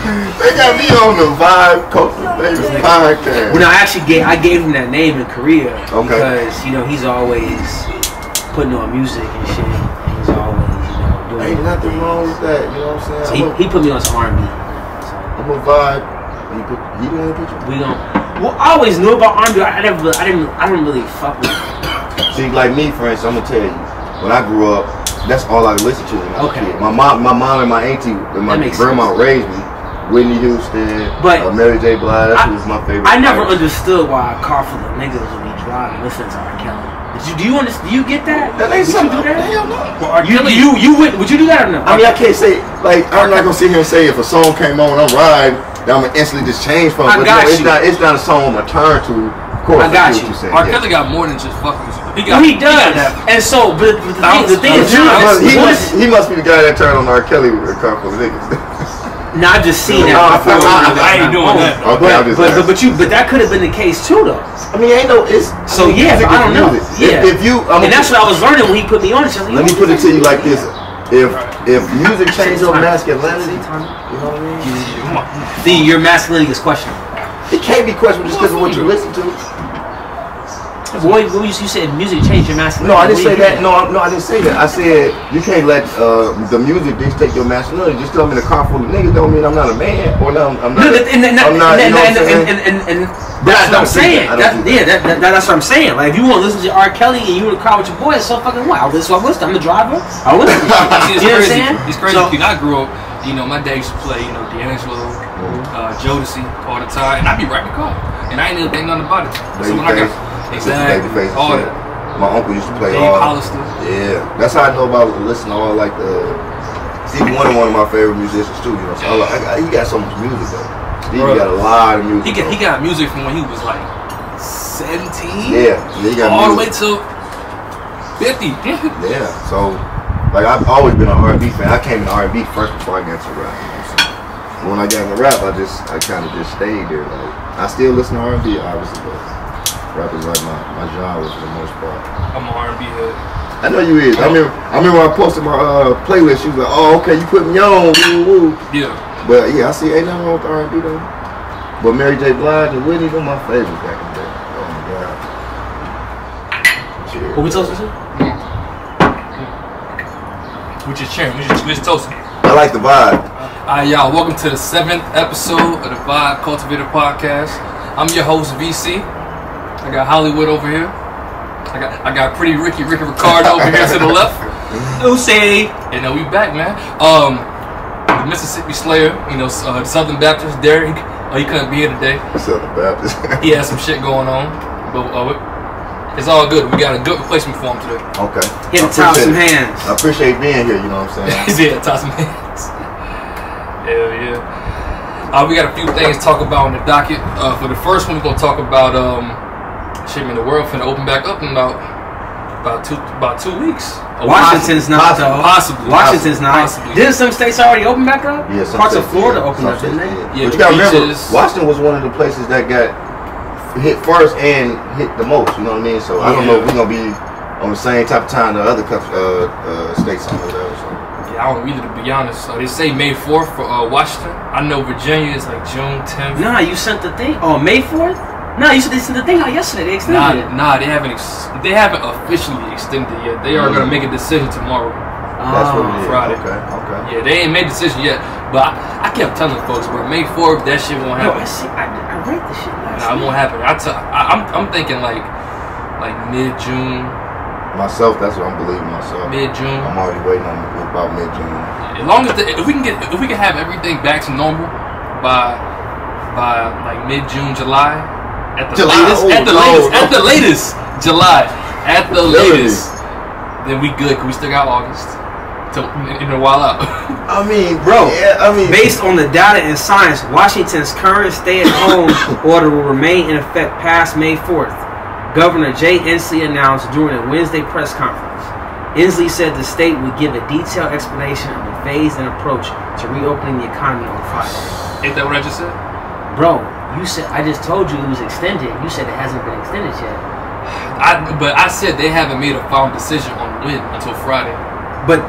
They got me on the Vibe Cultivator podcast. Well, no, I gave him that name in Korea because he's always putting on music and shit. And he's always doing. Ain't nothing wrong with that. You know what I'm saying? So he put me on some R&B. I'm a Vibe. He didn't put you. We don't. Well, I always knew about R&B. I didn't really fuck with it. See, like me, for instance, I'm gonna tell you. When I grew up, that's all I listened to when I was a kid. My mom and my auntie and my grandma raised me. Whitney Houston, Mary J. Blige, that was my favorite. I never understood why a car full of niggas would be driving listening to R. Kelly. Do you get that? That ain't something. Would you do that? Hell no. Well, would you do that or no? I mean, I can't say, I'm not gonna sit here and say if a song came on, I'm riding, that I'm gonna instantly just change from it. It's not a song I'm gonna turn to. Of course, I got you. R. Kelly got more than just fucking music. He does. And so, but the thing is, he must be the guy that turned on R. Kelly with a car full of niggas. No, I've just seen that. I ain't doing that. But that could have been the case too, though. I mean, ain't no. I don't know. Yeah. And that's what I was learning when he put me on. Let me put it to you like this: if music changed your masculinity, you know what I mean? Your masculinity is questionable. It can't be questionable just because of what you listen to. Boy, you said music changed your masculinity. No, I didn't say that. No, I didn't say that. I said you can't let the music dictate your masculinity. Just because I'm in a car full of niggas don't mean I'm not a man or I'm not. And that's what I'm saying. That's what I'm saying. Like, if you want to listen to R. Kelly and you in the car with your boy, it's so fucking what? I'm the driver. I listen to shit. You know what I'm saying? It's crazy. I grew up. My dad used to play, D'Angelo, Jodeci all the time, and I'd be right in the car, and I ain't even think nothing about it. So when I got all that. My uncle used to play all. Hollister. Yeah, that's how I know about listening to all like the. Stevie Wonder, one of my favorite musicians too. So he got so much music though. Stevie got a lot of music. He got music from when he was like 17. Yeah, he got all the way to 50. Yeah, so. Like, I've always been an R&B fan. I came into R&B first before I got into rap. When I got into rap, I kind of just stayed there. Like, I still listen to R&B, obviously, but rap is like my genre for the most part. I'm an R&B head. I know you is. I remember when I posted my playlist. She was like, "Oh, okay, you put me on." Woo, woo. Yeah. But yeah, I see ain't nothing wrong with R&B though. But Mary J. Blige and Whitney were my favorites back in the day. Oh my god. Cheers. What we toasting to? We just cheering. We just toasting. I like the vibe. Alright, y'all. Welcome to the 7th episode of the Vibe Cultivator podcast. I'm your host, VC. I got Hollywood over here. I got pretty Ricky Ricardo over here to the left. Lucy. And then we back, man. The Mississippi Slayer, Southern Baptist, Derek. He couldn't be here today. Southern Baptist. He had some shit going on, but it's all good. We got a good replacement for him today. Okay. Hit the top some hands. I appreciate being here, you know what I'm saying? Yeah, top some hands. Hell yeah. We got a few things to talk about on the docket. For the first one, we're gonna talk about the world finna open back up in about 2 weeks. Washington's not though. Possibly. Washington's not. Possibly. Didn't some states already open back up? Yeah, parts of Florida opened up, didn't they? Yeah, but you gotta remember, Washington was one of the places that got hit first and hit the most. You know what I mean? So I don't know if we're gonna be on the same type of time the other states on whatever. So. Yeah, I don't either, to be honest. They say May 4th for Washington. I know Virginia is like June 10th. Nah, you sent the thing. Oh, May 4th? Nah, you said they sent the thing out yesterday. They extended it. Nah, they haven't officially extended it yet. They are gonna make a decision tomorrow. That's what it is. Friday. Okay. Yeah, they ain't made a decision yet. But I kept telling folks, bro, May 4th, that shit won't happen. I read the shit last Nah, it won't happen. I'm thinking like mid-June. Myself, that's what I'm believing myself. Mid-June. I'm already waiting on about mid-June. As long as if we can have everything back to normal by like mid-June, July. At the latest, July. At the latest, then we good. Cause we still got August to in a while out. I mean, bro. Yeah, based on the data and science, Washington's current stay-at-home order will remain in effect past May 4th. Governor Jay Inslee announced during a Wednesday press conference. Inslee said the state would give a detailed explanation of the phased-in approach to reopening the economy on Friday. Ain't that what I just said, bro? You said I just told you it was extended. You said it hasn't been extended yet. But I said they haven't made a final decision on when until Friday. But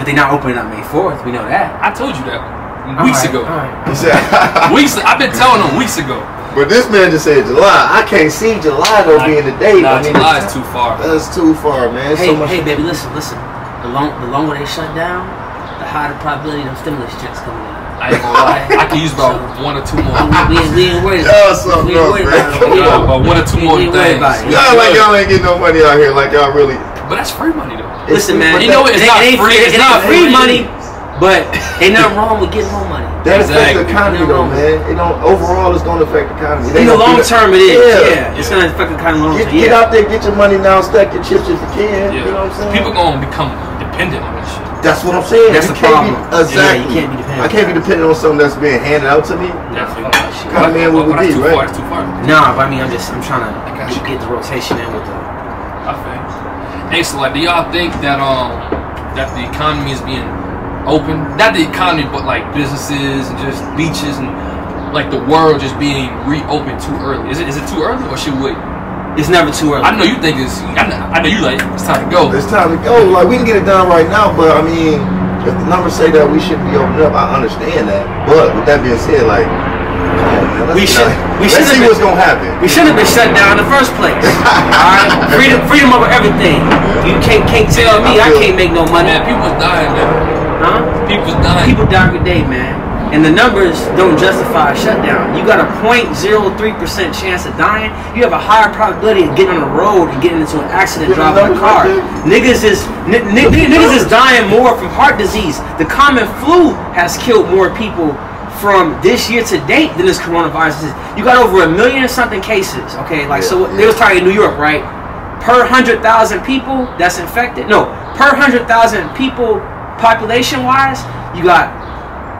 they're not opening up May 4th. We know that. I told you that. weeks ago. He said, Weeks. I've been telling him weeks ago. but this man just said July. I can't see July though being the date. Nah, I mean, July is too far. That's too far, man. Hey, So much. hey, baby, listen. The longer they shut down, the higher the probability of stimulus checks coming in. I ain't gonna lie. I can use about 1 or 2 more. We ain't worried. Y'all something We ain't else, worried man. about it. Yeah, about 1 or 2 more We ain't worried things. about it. Y'all like y'all ain't getting no money out here. Like y'all really. But that's free money though. Listen, man. You know it's not free. It's not free free money, but ain't nothing wrong with getting more money. That affects the Exactly. economy though, man. It don't. Overall, it's gonna affect the economy. In the long term, it is. Yeah. Yeah, it's gonna affect the kind of long term. Get out there, get your money now, stack your chips if you can. Yeah. You know what I'm saying? People gonna become dependent on that shit. That's what I'm saying. That's You the can't problem. Be, exactly. Yeah, you can't be dependent. I can't be dependent on something that's being handed out to me. Definitely. Kind of man would we be, That's too right? far. That's too far. Nah, but I mean, I'm trying to got you. get the rotation in with the. I think. Hey, so like, do y'all think that that the economy is being open? Not the economy, but like businesses and just beaches and like the world just being reopened too early. Is it too early or should we wait? It's never too early. I know you think it's. I know you like it's time to go. It's time to go. Like we can get it done right now, but I mean, if the numbers say that we shouldn't be opened up, I understand that. But with that being said, like, come on, man, let's see what's gonna happen. We shouldn't have been shut down in the first place. Alright? Freedom over everything. You can't tell me I can't make no money. Man, people's dying, man. Huh? People's dying. People die every day, man. And the numbers don't justify a shutdown. You got a 0.03% chance of dying. You have a higher probability of getting on the road and getting into an accident driving a car. Niggas is dying more from heart disease. The common flu has killed more people from this year to date than this coronavirus is. You got over 1 million and something cases. Okay, like so they was talking in New York, right? Per 100,000 people that's infected. No, per 100,000 people population-wise, you got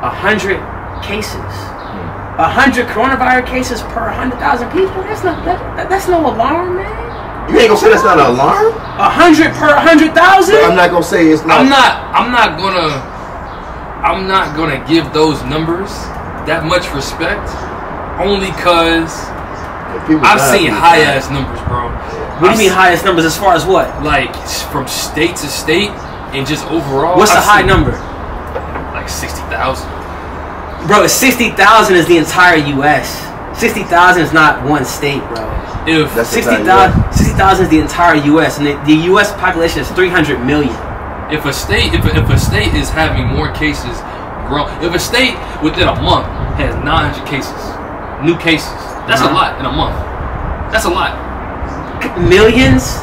100 cases. 100 coronavirus cases per 100,000 people. That's no alarm, man. You ain't gonna say that's not an alarm? 100 per 100,000. I'm not gonna say it's not. I'm not gonna give those numbers that much respect, only cause I've seen high ass numbers, bro. What do you mean highest numbers as far as what? Like from state to state and just overall. What's the high number? Like 60,000. Bro, 60,000 is the entire U.S. 60,000 is not one state, bro. If 60,000 is the entire U.S. and the U.S. population is 300 million. If a state is having more cases, if a state within a month has 900 cases, new cases, that's a lot in a month. That's a lot. Millions.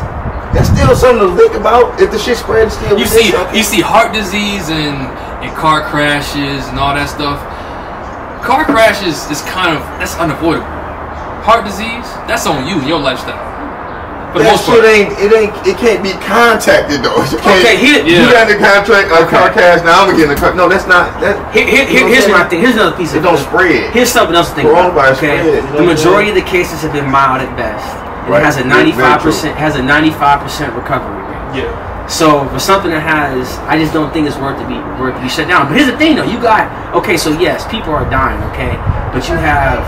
That's still something to think about. If the shit spreads, still You see heart disease and car crashes and all that stuff. Car crashes is that's unavoidable. Heart disease, that's on you, your lifestyle. For the most part. It can't be contacted though. You can't, you got the contract a car crash. Now I'm getting a car. No, that's not. Here's my thing. Here's another piece of it. Don't spread. Here's something else to think about. Okay, spread, the majority of the cases have been mild at best. And it has a 95% recovery rate. Yeah. So for something that I just don't think it's worth to be shut down. But here's the thing, though. You got so yes, people are dying, okay, but you have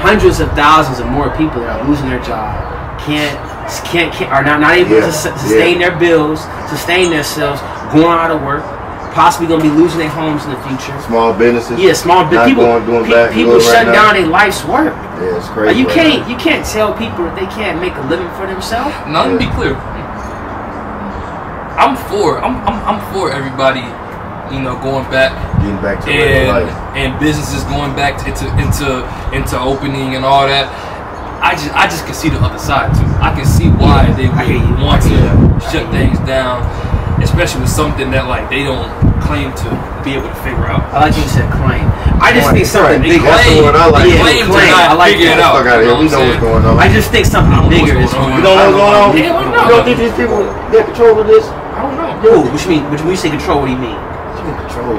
hundreds of thousands of more people that are losing their job, are not able to sustain their bills, sustain themselves, going out of work, possibly gonna be losing their homes in the future. Small businesses. Yeah, small businesses. People shut down their life's work. Yeah, it's crazy. You can't tell people that they can't make a living for themselves. Now let me be clear. I'm for everybody, going back, getting back to regular life, and businesses going back into opening and all that. I just can see the other side too. I can see why they would want to shut things down, especially with something that like they don't claim to be able to figure out. I like you said claim. I just think something bigger. That's the word I like. Claim to not figure it out. We know what's going on. I just think something bigger is going on. You don't know what's going on? You don't think these people get control of this? I don't know. Yo, what you mean? When you say control, what do you mean? Control.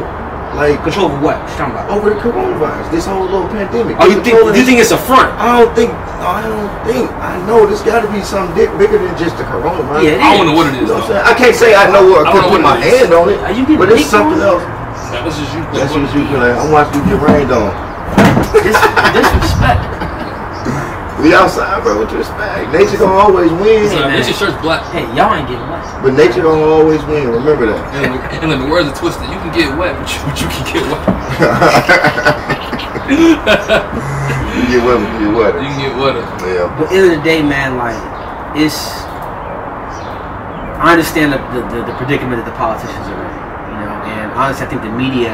Like control over what? What you talking about? Over the coronavirus, this whole little pandemic. Oh, you think it's a front? I don't think. I know there's got to be something bigger than just the coronavirus. Yeah, I don't know what it is. You know what I'm saying? I can't say I know what. I could put my hand on it. But it's something else. That's just you. That's just you. Like, I'm watching you get rained on. Disrespect. We We outside, bro, with respect. Nature gonna always win. So, nature shirt's black. Hey, y'all ain't getting wet. But nature gonna always win. Remember that. And in the words of Twisted, you can get wet, but you can get wet. You get wet, you get wetter. You can get wetter. Yeah. But at the end of the day, man, like, I understand the predicament that the politicians are in, you know, and honestly, I think the media,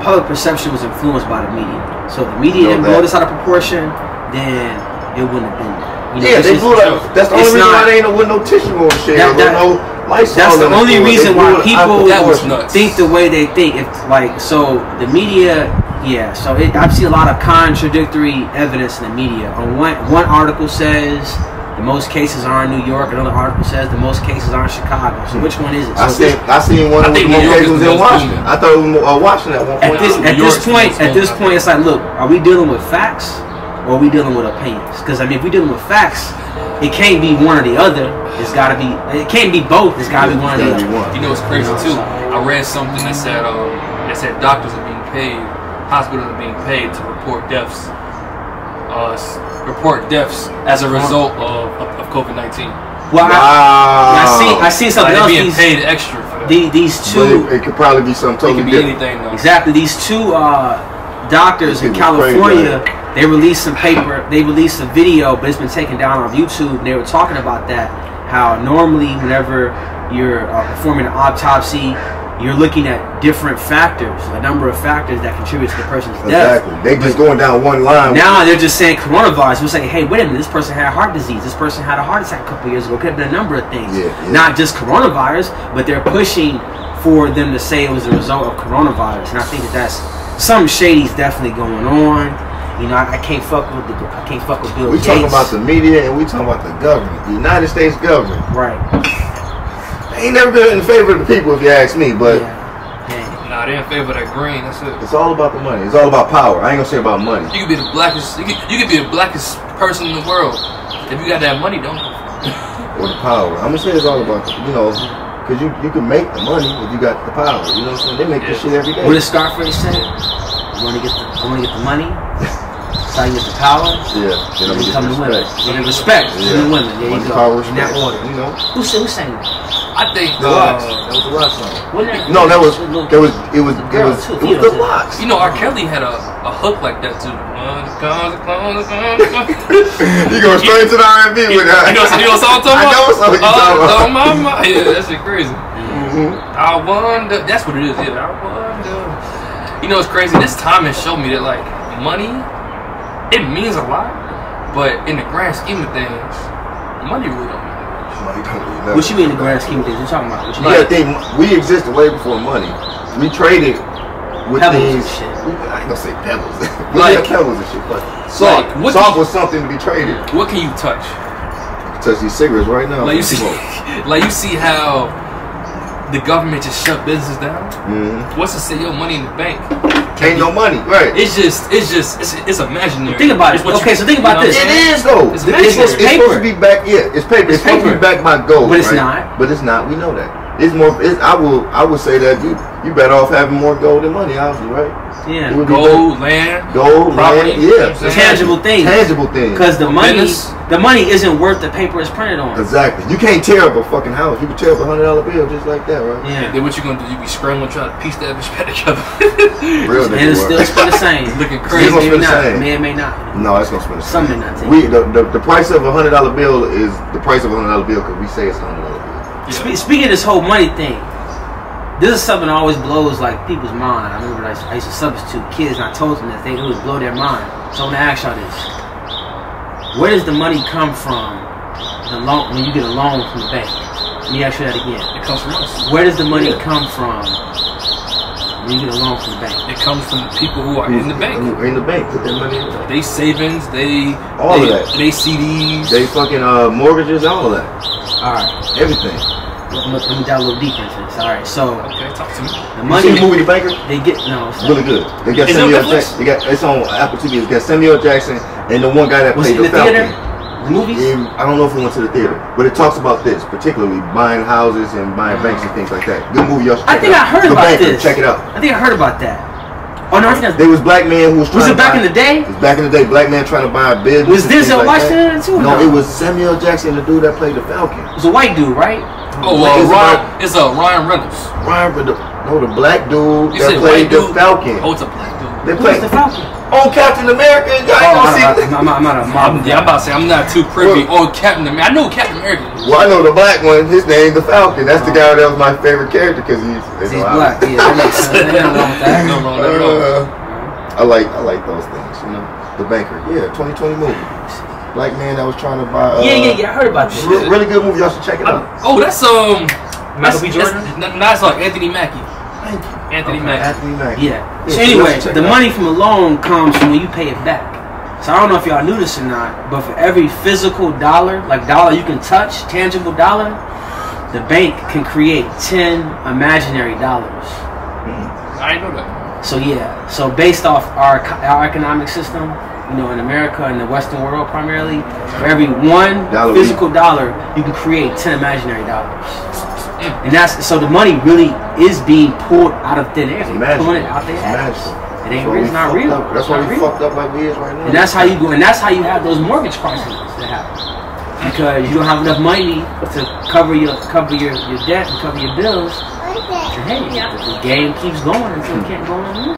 public perception was influenced by the media. So if the media didn't blow this out of proportion, then it wouldn't have been there. You know, they blew it out. That's the only reason why they ain't with no tissue roll shit. No lights. That's the only reason why people nuts. think the way they think. If like, so the media, yeah. So I've seen a lot of contradictory evidence in the media. On one article says the most cases are in New York. Another article says the most cases are in Chicago. So which one is it? So I seen one of the most cases was in Washington. I thought it was Washington at one point. At this point, it's like, look, are we dealing with facts or are we dealing with opinions? Because I mean, if we're dealing with facts, it can't be one or the other. It's got to be. It can't be both. It's got to be one or the other. You know what's crazy too? I read something that said doctors are being paid, hospitals are being paid to report deaths as a result of COVID-19. Well, wow. I seen something else. Being paid extra for that. These two. But it could probably be something totally different. Anything, though. Exactly. These two doctors in California. They released some paper. They released a video, but it's been taken down on YouTube. And they were talking about that. How normally, whenever you're performing an autopsy, you're looking at different factors, a number of factors that contribute to the person's death. Exactly. They just going down one line. Now they're just saying coronavirus. We're saying, hey, wait a minute, this person had heart disease. This person had a heart attack a couple years ago. Could have been a number of things. Yeah. Not just coronavirus, but they're pushing for them to say it was a result of coronavirus. And I think that's something shady's definitely going on. You know, I can't fuck with Bill Gates. We talking about the media and we talking about the government, the United States government. Right. They ain't never been in favor of the people, if you ask me. But nah, they in favor of that green. That's it. It's all about the money. It's all about power. I ain't gonna say about money. You could be the blackest. You could be the blackest person in the world if you got that money, don't you? Or the power. I'm gonna say it's all about because you can make the money if you got the power. You know what I'm saying? They make this shit every day. What did Scarface say? I want to get the money. So I get the power. Yeah. Then we come to women. Get the respect. Yeah. The women. There you go. Power, in that order. You know. Who sang that? I think the Locks. That was the Locks song. No, it was the Locks. You know, R. Kelly had a hook like that too. You go straight to the R&B with that. You know what song I'm talking about? I know what song you're talking about. Oh my mind. Yeah, that shit crazy. I wonder. That's what it is. Yeah, I wonder. You know, it's crazy. This time has shown me that like money, it means a lot, but in the grand scheme of things, money really don't mean much. What you mean in the grand scheme of things? What you talking about? What you I think we existed way before money. We traded with pebbles things. And shit. I ain't gonna say pebbles. We Like had pebbles and shit, but salt. Like, Salt was something to be traded. What can you touch? Touch these cigarettes right now. Like you see how the government just shut business down. What's to say your money in the bank? Ain't no money, right? It's imaginary. Think about it. Okay, so think about this. It is though. It's supposed to be back. Yeah, it's paper. It's supposed to be back by gold. But it's not. But it's not. We know that. It's more. I would say that you better off having more gold than money, obviously, right? Yeah. Gold, land, property, land. Yeah. Tangible things. Tangible things. Because the money isn't worth the paper it's printed on. Exactly. You can't tear up a fucking house. You can tear up $100 bill just like that, right? Yeah. Then what you gonna do? You be scrambling trying to piece that bitch back together. Real and it's still spend the same. Looking crazy. It's gonna spend the same. May or may not. No, it's gonna spend the same. Some may not take. The price of a $100 bill is the price of a $100 bill because we say it's a $100 bill. Yeah. Speaking of this whole money thing, this is something that always blows like people's mind. I remember I used to substitute kids and I told them that it would blow their mind. So I'm gonna ask y'all this. Where does the money come from when you get a loan from the bank? Let me ask you that again. It comes from us. Where does the money come from when you get a loan from the bank? It comes from the people who are in the bank. In the bank, put their money in the bank. They savings, of that. They CDs. They fucking mortgages, all of that. Alright. Everything. Let me dive a little deeper into this. Alright, so okay, talk to me. The money. You see the movie The Banker? They get it's really good. They got Samuel Jackson. It's on Apple TV. It's got Samuel Jackson and the one guy that played the Falcon. The movies? I don't know if we went to the theater, but it talks about this, particularly buying houses and buying banks and things like that. Good movie, y'all should check it out. I think I heard about this. Check it out. I think I heard about that. Oh no, I think that's. There was black man who was trying. Was it to back buy, in the day? It was back in the day. Black man trying to buy a business. Was Denzel like Washington in it too? No, it was Samuel Jackson, the dude that played the Falcon. It was a white dude, right? Oh, Ryan. It's Ryan Reynolds. The black dude You that said played white the dude? Falcon. Oh, it's a black dude. They Who's played the Falcon? on Captain America. I'm not a Marvel. I'm about to say I'm not too privy on Captain America. I know Captain America. Well, I know the black one. His name the Falcon. That's the guy that was my favorite character because he's black. Yeah, that makes sense. Ain't nothing wrong with that. No wrong, no wrong. I like those things. You know, the banker. Yeah, 2020 movie. Black man that was trying to buy. Yeah. I heard about this. Really good movie. Y'all should check it out. Oh, that's Michael B. Jordan. That's like Anthony Mackie. Thank you. Anthony Mackie. Anthony Mackie. Yeah. Yeah, So anyway, check the it out. money from a loan comes from when you pay it back. So I don't know if y'all knew this or not, but for every physical dollar, like dollar you can touch, tangible dollar, the bank can create 10 imaginary dollars. I didn't know that. So yeah, so based off our economic system, you know, in America and the Western world primarily, for every one physical dollar, you can create 10 imaginary dollars. And that's so the money really is being pulled out of thin air. They're pulling it out their ass. It ain't real. It's not real. That's why we fucked up like we is right now. And that's how you go. And that's how you have those mortgage crises that happen because you don't have enough money to cover your debt and cover your bills. And hey, the game keeps going until it can't go no more.